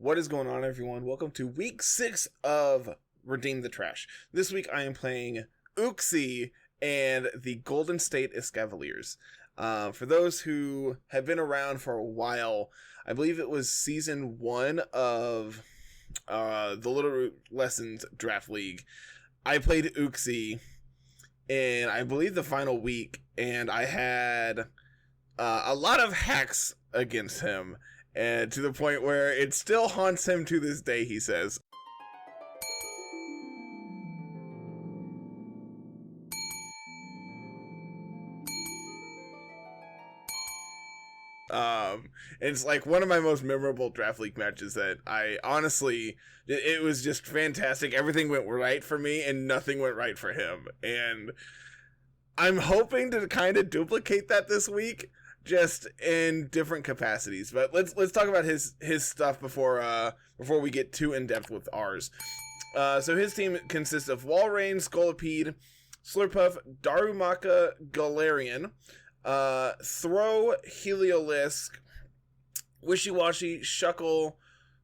What is going on, everyone? Welcome to week 6 of Redeem the Trash. This week I am playing Uxie and the Golden State Escavaliers. For those who have been around for a while, I believe it was season 1 of the Little Root Lessons Draft League. I played Uxie in, I believe, the final week, and I had a lot of hacks against him. And to the point where it still haunts him to this day, he says. It's like one of my most memorable draft league matches that I honestly, it was just fantastic. Everything went right for me and nothing went right for him. And I'm hoping to kind of duplicate that this week, just in different capacities. But let's talk about his stuff before we get too in depth with ours. So his team consists of Walrein, Scolipede, Slurpuff, Darumaka, Galarian, Throw, Heliolisk, Wishiwashi, Shuckle,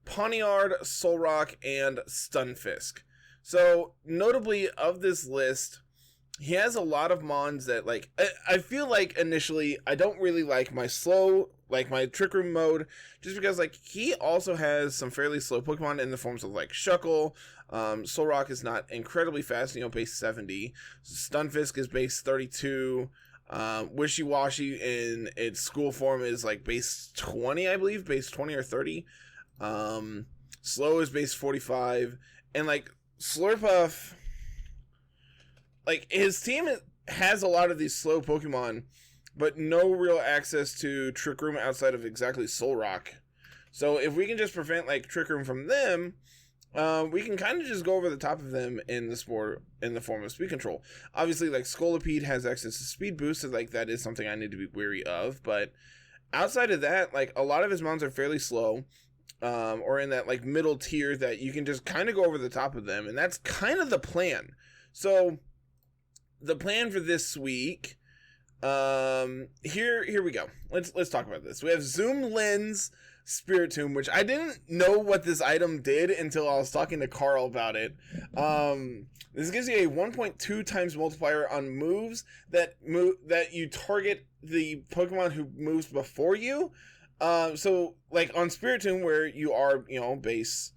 Pawniard, Solrock, and Stunfisk. So notably of this list, he has a lot of mons that, like, I feel like initially I don't really like my slow, like my Trick Room mode, just because, like, he also has some fairly slow Pokemon in the forms of, like, Shuckle. Solrock is not incredibly fast, base 70. Stunfisk is base 32. Wishiwashi in its school form is, like, base 20, I believe, base 20 or 30. Slow is base 45. And, like, Slurpuff, like, his team has a lot of these slow Pokemon, but no real access to Trick Room outside of exactly Solrock. So if we can just prevent, like, Trick Room from them, we can kind of just go over the top of them in the form of Speed Control. Obviously, like, Scolipede has access to Speed Boost, so, like, that is something I need to be wary of. But outside of that, like, a lot of his mons are fairly slow, or in that, like, middle tier that you can just kind of go over the top of them, and that's kind of the plan. So the plan for this week, here we go. Let's talk about this. We have Zoom Lens Spiritomb, which I didn't know what this item did until I was talking to Carl about it. This gives you a 1.2 times multiplier on moves that you target the Pokemon who moves before you. So, like, on Spiritomb, where you are, base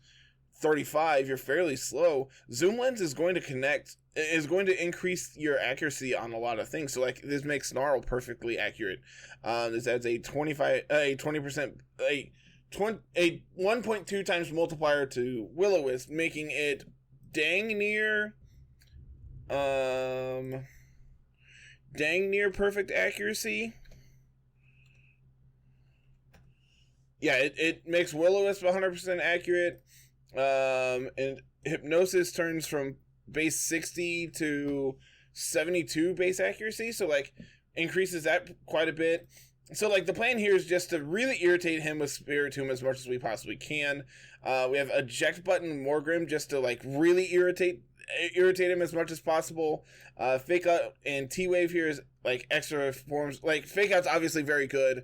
35, you're fairly slow. Zoom Lens is going to increase your accuracy on a lot of things. So, like, this makes Snarl perfectly accurate. This adds a 1.2 times multiplier to Will-O-Wisp, making it dang near perfect accuracy. Yeah, it makes Will-O-Wisp 100% accurate. And Hypnosis turns from base 60 to 72 base accuracy, so, like, increases that quite a bit. So, like, the plan here is just to really irritate him with Spiritomb as much as we possibly can. We have Eject Button Morgrim just to, like, really irritate him as much as possible. Fake Out and T-Wave here is, like, extra forms. Like, Fake Out's obviously very good.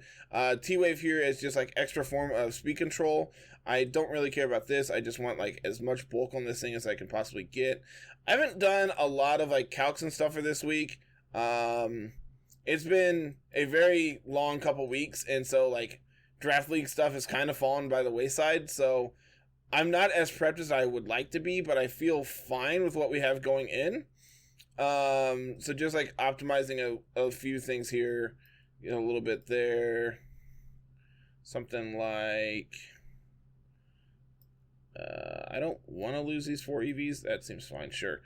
T-Wave here is just, like, extra form of speed control. I don't really care about this. I just want, like, as much bulk on this thing as I can possibly get. I haven't done a lot of, like, calcs and stuff for this week. It's been a very long couple weeks, and so, like, draft league stuff has kind of fallen by the wayside, so I'm not as prepped as I would like to be, but I feel fine with what we have going in. So just, like, optimizing a few things here, a little bit there. Something like, I don't want to lose these 4 EVs. That seems fine, sure.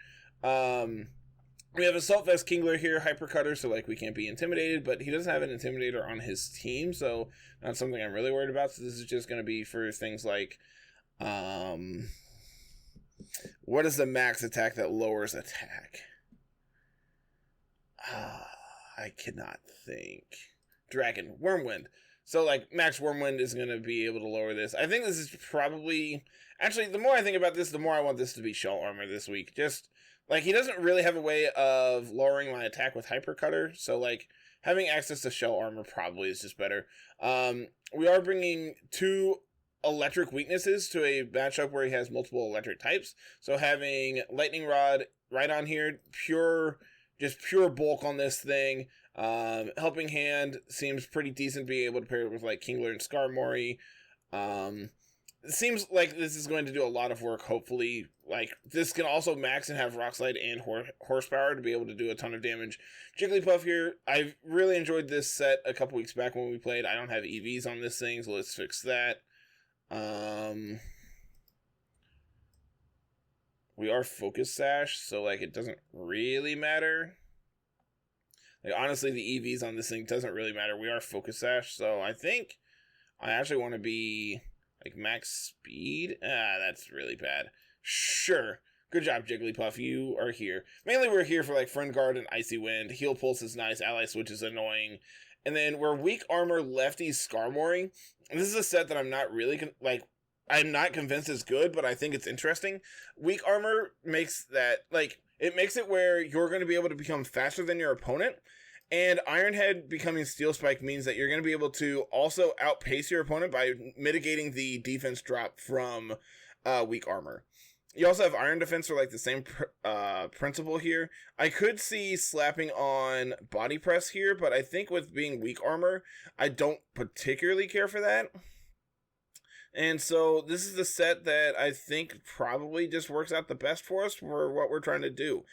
We have Assault Vest Kingler here, Hypercutter, so, like, we can't be intimidated, but he doesn't have an Intimidator on his team, so not something I'm really worried about. So this is just going to be for things like, what is the max attack that lowers attack? I cannot think. Dragon, Wormwind. So, like, Max Wormwind is going to be able to lower this. I think this is probably, actually, the more I think about this, the more I want this to be Shell Armor this week. Just, like, he doesn't really have a way of lowering my attack with Hypercutter, so, like, having access to Shell Armor probably is just better. We are bringing 2 electric weaknesses to a matchup where he has multiple electric types. So having Lightning Rod right on here, just pure bulk on this thing. Helping Hand seems pretty decent, being able to pair it with like Kingler and Skarmory. It seems like this is going to do a lot of work, hopefully. Like, this can also max and have Rock Slide and Horsepower to be able to do a ton of damage. Jigglypuff here, I really enjoyed this set a couple weeks back when we played. I don't have EVs on this thing, so let's fix that. We are Focus Sash, so, like, it doesn't really matter. Like, honestly, the EVs on this thing doesn't really matter. We are Focus Sash, so I think I actually want to be, like, max speed. That's really bad. Sure. Good job, Jigglypuff. You are here. Mainly we're here for, like, Friend Guard and Icy Wind. Heal Pulse is nice. Ally Switch is annoying. And then we're Weak Armor, Lefty, Skarmory. This is a set that I'm not really, I'm not convinced is good, but I think it's interesting. Weak Armor makes that, like, it makes it where you're going to be able to become faster than your opponent. And Iron Head becoming Steel Spike means that you're going to be able to also outpace your opponent by mitigating the defense drop from Weak Armor. You also have Iron Defense for, like, the same principle here. I could see slapping on Body Press here, but I think with being Weak Armor, I don't particularly care for that. And so this is the set that I think probably just works out the best for us for what we're trying to do.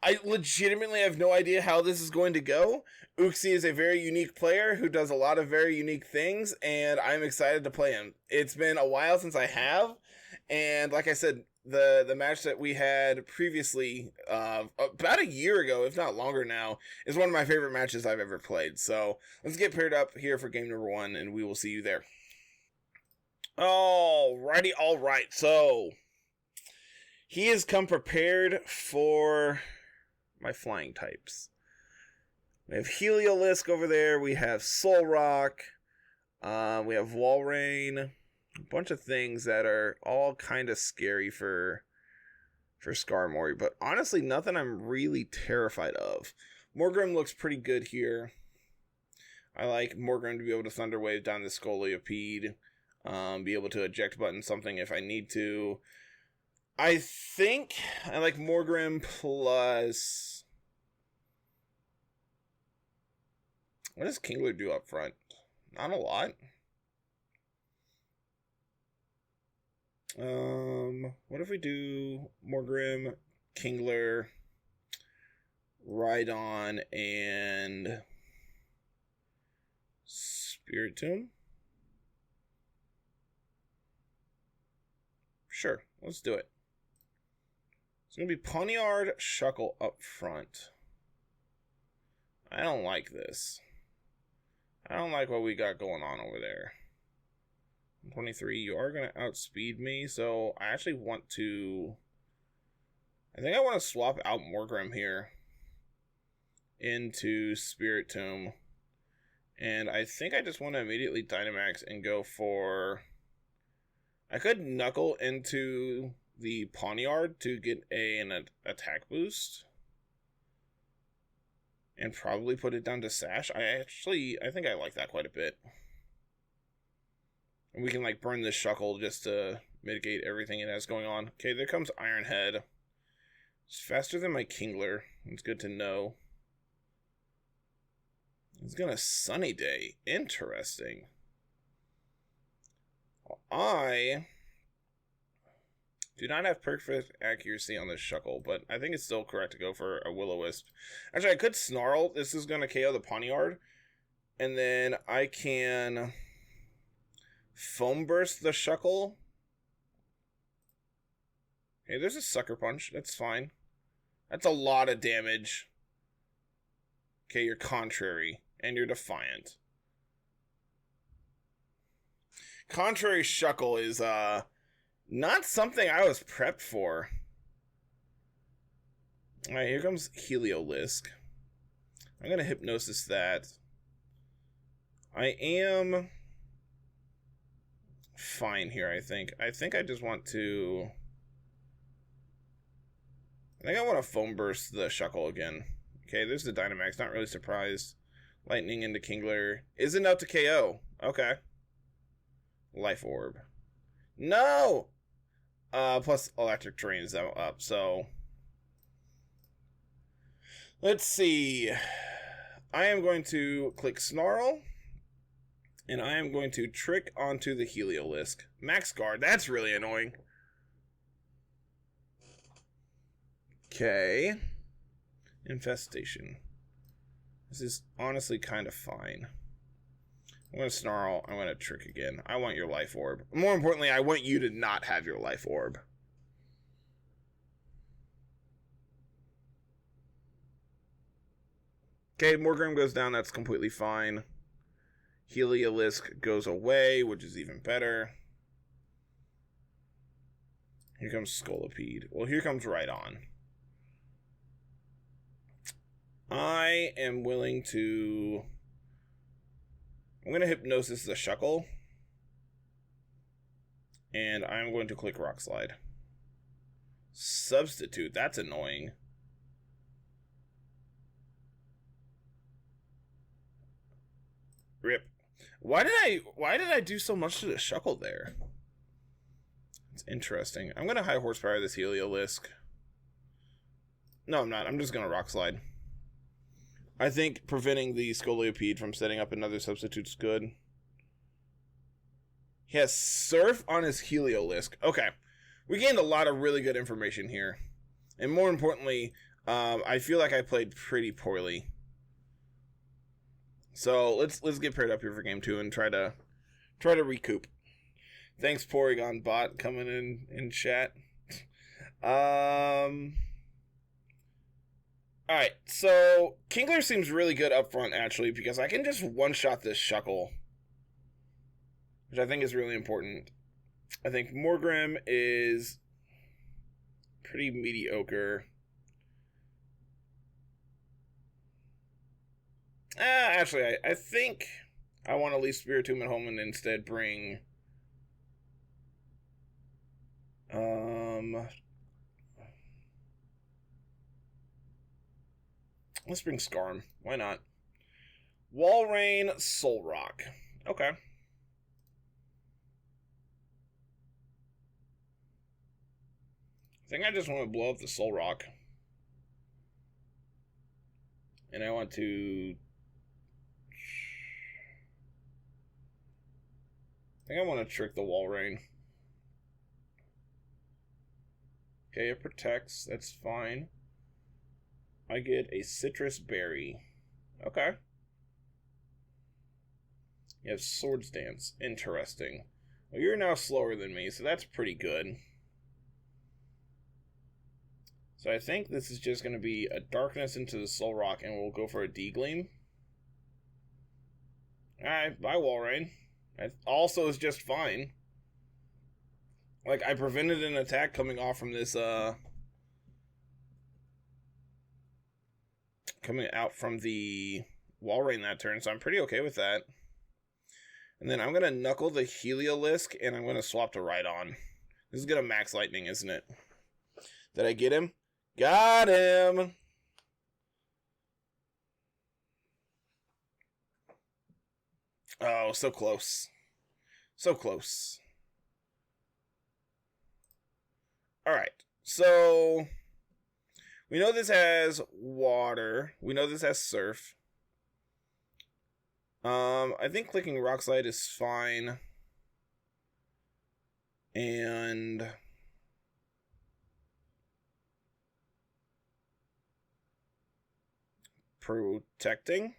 I legitimately have no idea how this is going to go. Uxie is a very unique player who does a lot of very unique things, and I'm excited to play him. It's been a while since I have, and like I said, the match that we had previously, about a year ago, if not longer now, is one of my favorite matches I've ever played. So let's get paired up here for game number 1, and we will see you there. Alrighty, alright, so he has come prepared for my flying types. We have Heliolisk over there, we have Solrock, we have Walrein, a bunch of things that are all kind of scary for Skarmory, but honestly nothing I'm really terrified of. Morgrem looks pretty good here. I like Morgrem to be able to Thunder Wave down the Scolipede. Be able to eject button something if I need to. I think I like Morgrem plus... What does Kingler do up front? Not a lot. What if we do Morgrem, Kingler, Rhydon, and Spiritomb? Sure, let's do it. It's going to be Pawniard, Shuckle up front. I don't like this. I don't like what we got going on over there. 23, you are going to outspeed me, so I actually want to... I think I want to swap out Morgrem here into Spiritomb. And I think I just want to immediately Dynamax and go for... I could Knuckle into the Pawniard to get an attack boost. And probably put it down to Sash. I think I like that quite a bit. And we can, like, burn this Shuckle just to mitigate everything it has going on. Okay, there comes Iron Head. It's faster than my Kingler. It's good to know. It's gonna Sunny Day. Interesting. I do not have perfect accuracy on this Shuckle, but I think it's still correct to go for a Will-O-Wisp. Actually, I could Snarl. This is going to KO the Pawniard. And then I can Foam Burst the Shuckle. Okay, there's a Sucker Punch. That's fine. That's a lot of damage. Okay, you're Contrary. And you're Defiant. Contrary Shuckle is not something I was prepped for. Alright, here comes Heliolisk. I'm going to Hypnosis that. I am fine here, I think. I think I just want to... I think I want to Foam Burst the Shuckle again. Okay, there's the Dynamax. Not really surprised. Lightning into Kingler. Is enough to KO. Okay. Life Orb. No! Plus electric drains them up, so... Let's see. I am going to click Snarl, and I am going to trick onto the Heliolisk. Max Guard, that's really annoying. Okay. Infestation. This is honestly kind of fine. I'm going to Snarl. I'm going to trick again. I want your Life Orb. More importantly, I want you to not have your Life Orb. Okay, Morgrim goes down. That's completely fine. Heliolisk goes away, which is even better. Here comes Scolipede. Well, here comes Rhydon. I am willing to... I'm going to Hypnosis the Shuckle. And I'm going to click Rock Slide. Substitute. That's annoying. Rip. Why did I do so much to the Shuckle there? It's interesting. I'm going to High Horsepower this Heliolisk. No, I'm not. I'm just going to Rock Slide. I think preventing the Scolipede from setting up another substitute's good. He has Surf on his Heliolisk. Okay. We gained a lot of really good information here. And more importantly, I feel like I played pretty poorly. So let's get paired up here for game 2 and try to recoup. Thanks, Porygon Bot, coming in chat. Alright, so Kingler seems really good up front, actually, because I can just one-shot this Shuckle, which I think is really important. I think Morgrim is pretty mediocre. Actually, I think I want to leave Spiritomb at home and instead bring... let's bring Skarm. Why not? Walrein, Solrock. Okay. I think I just want to blow up the Solrock. And I want to... I think I want to trick the Walrein. Okay, it protects. That's fine. I get a Citrus Berry. Okay. You have Swords Dance. Interesting. Well, you're now slower than me, so that's pretty good. So I think this is just going to be a Darkness into the Solrock, and we'll go for a D-Gleam. Alright, bye Walrein. That also is just fine. Like, I prevented an attack coming off from this, coming out from the Walrein that turn, so I'm pretty okay with that. And then I'm going to Knuckle the Heliolisk, and I'm going to swap to Rhydon. This is going to Max Lightning, isn't it? Did I get him? Got him! Oh, so close. So close. Alright, so... we know this has water. We know this has surf. I think clicking Rock Slide is fine. And... protecting.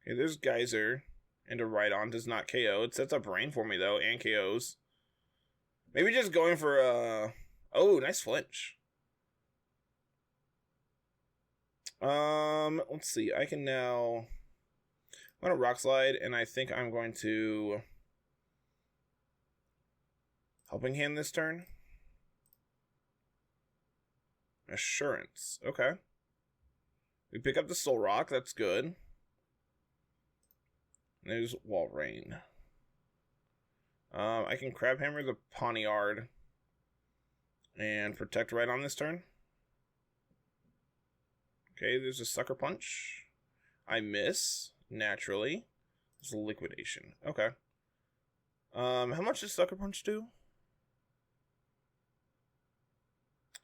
Okay, there's Geyser. And a Rhydon does not KO. It sets up Rain for me, though, and KOs. Maybe just going for a... oh, nice flinch. Let's see. I can now... I'm going to Rock Slide, and I think I'm going to... Helping Hand this turn. Assurance. Okay. We pick up the Solrock. That's good. There's Walrein. I can Crab Hammer the Pawniard and protect right on this turn. Okay, there's a Sucker Punch. I miss, naturally. It's liquidation. Okay. How much does Sucker Punch do?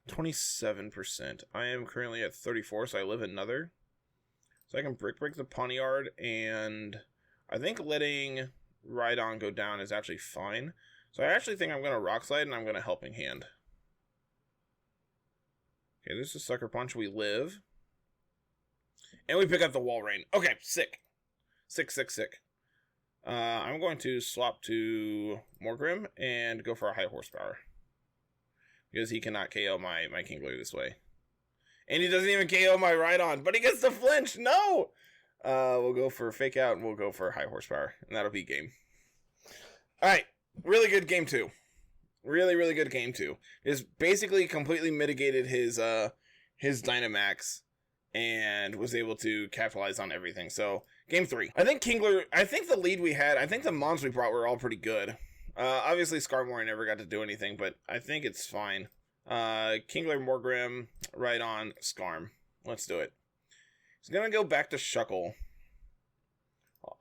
27%. I am currently at 34, so I live another. So I can break the Poniard, and I think letting Rhydon go down is actually fine. So I actually think I'm going to Rock Slide, and I'm going to Helping Hand. Okay, this is Sucker Punch. We live. And we pick up the Walrein. Okay, sick. Sick. I'm going to swap to Morgrim and go for a high horsepower. Because he cannot KO my Kingler this way. And he doesn't even KO my Rhydon, but he gets the flinch. No! We'll go for Fake Out, and we'll go for high horsepower. And that'll be game. Alright, really good game 2. Really good game 2. Is basically completely mitigated his Dynamax and was able to capitalize on everything. So, game 3. I think the lead we had, I think the mons we brought were all pretty good. Obviously Skarmory never got to do anything, but I think it's fine. Kingler, Morgrim, Rhydon, Skarm. Let's do it. He's gonna go back to Shuckle.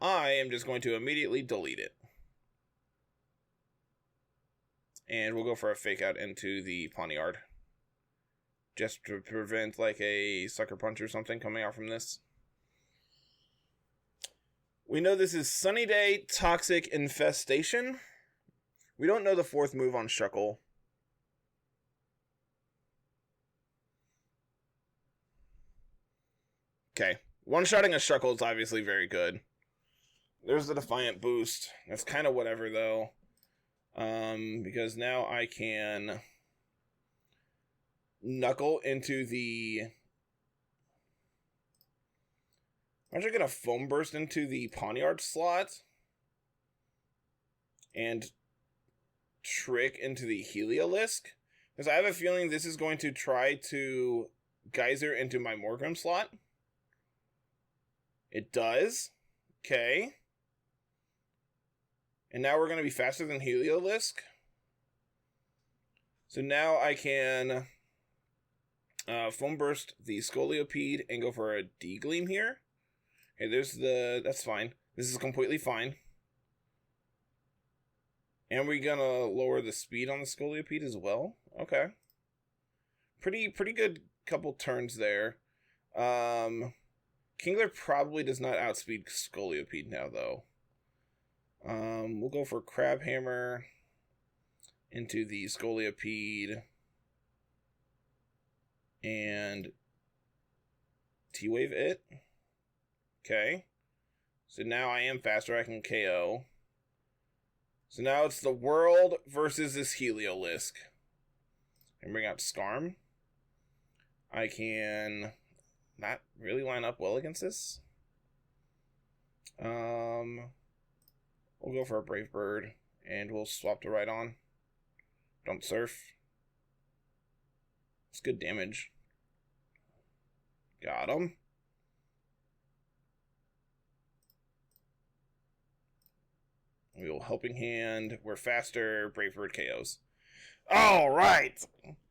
I am just going to immediately delete it. And we'll go for a Fake Out into the Poniard. Just to prevent like a Sucker Punch or something coming out from this. We know this is Sunny Day, Toxic Infestation. We don't know the 4th move on Shuckle. Okay. One-shotting a Shuckle is obviously very good. There's the Defiant boost. That's kind of whatever, though. Because now I can Knuckle into the... I'm actually going to Foam Burst into the Poniard slot. And Trick into the Heliolisk. Because I have a feeling this is going to try to Geyser into my Morgrim slot. It does. Okay. And now we're going to be faster than Heliolisk. So now I can Foam Burst the Scolipede and go for a D-Gleam here. Okay, that's fine. This is completely fine. And we're going to lower the speed on the Scolipede as well. Okay. Pretty good couple turns there. Kingler probably does not outspeed Scolipede now, though. We'll go for Crab Hammer into the Scolipede and T-Wave it. Okay. So now I am faster. I can KO. So now it's the World versus this Heliolisk. And bring out Skarm. I can not really line up well against this. We'll go for a Brave Bird, and we'll swap to Rhydon. Don't Surf. It's good damage. Got him. We will Helping Hand. We're faster. Brave Bird KOs. Alright!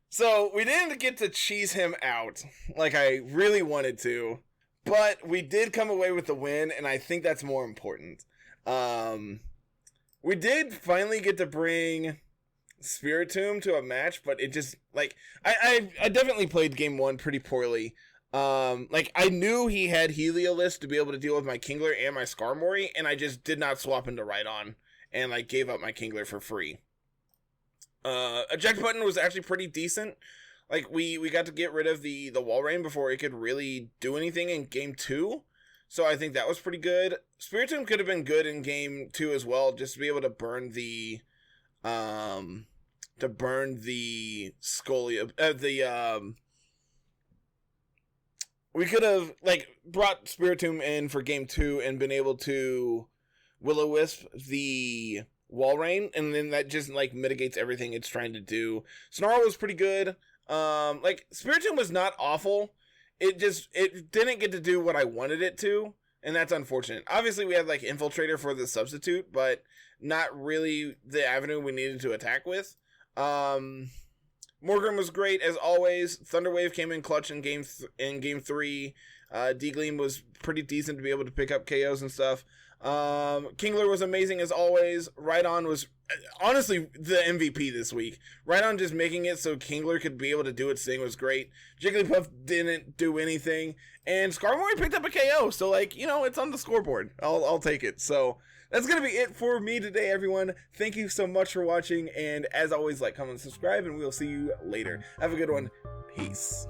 So, we didn't get to cheese him out like I really wanted to, but we did come away with the win, and I think that's more important. We did finally get to bring Spiritomb to a match, but it just, like, I definitely played game 1 pretty poorly. I knew he had Heliolisk to be able to deal with my Kingler and my Skarmory, and I just did not swap into Rhydon, and, like, gave up my Kingler for free. Eject button was actually pretty decent. Like, we got to get rid of the Walrein before it could really do anything in game 2. So I think that was pretty good. Spiritomb could have been good in game 2 as well, just to be able to burn the we could have, like, brought Spiritomb in for game 2 and been able to Will-O-Wisp the Walrein, and then that just, like, mitigates everything it's trying to do. Snarl was pretty good. Spiritomb was not awful. It didn't get to do what I wanted it to, and that's unfortunate. Obviously, we had, like, Infiltrator for the substitute, but not really the avenue we needed to attack with. Morgrim was great, as always. Thunderwave came in clutch in game 3. D-Gleam was pretty decent to be able to pick up KOs and stuff. Kingler was amazing as always. Rhydon was honestly the MVP this week. Rhydon just making it so Kingler could be able to do its thing was great. Jigglypuff didn't do anything, and Skarmory picked up a KO. So like, you know, it's on the scoreboard. I'll take it. So that's gonna be it for me today, everyone. Thank you so much for watching, and as always, like, comment, subscribe, and we'll see you later. Have a good one. Peace.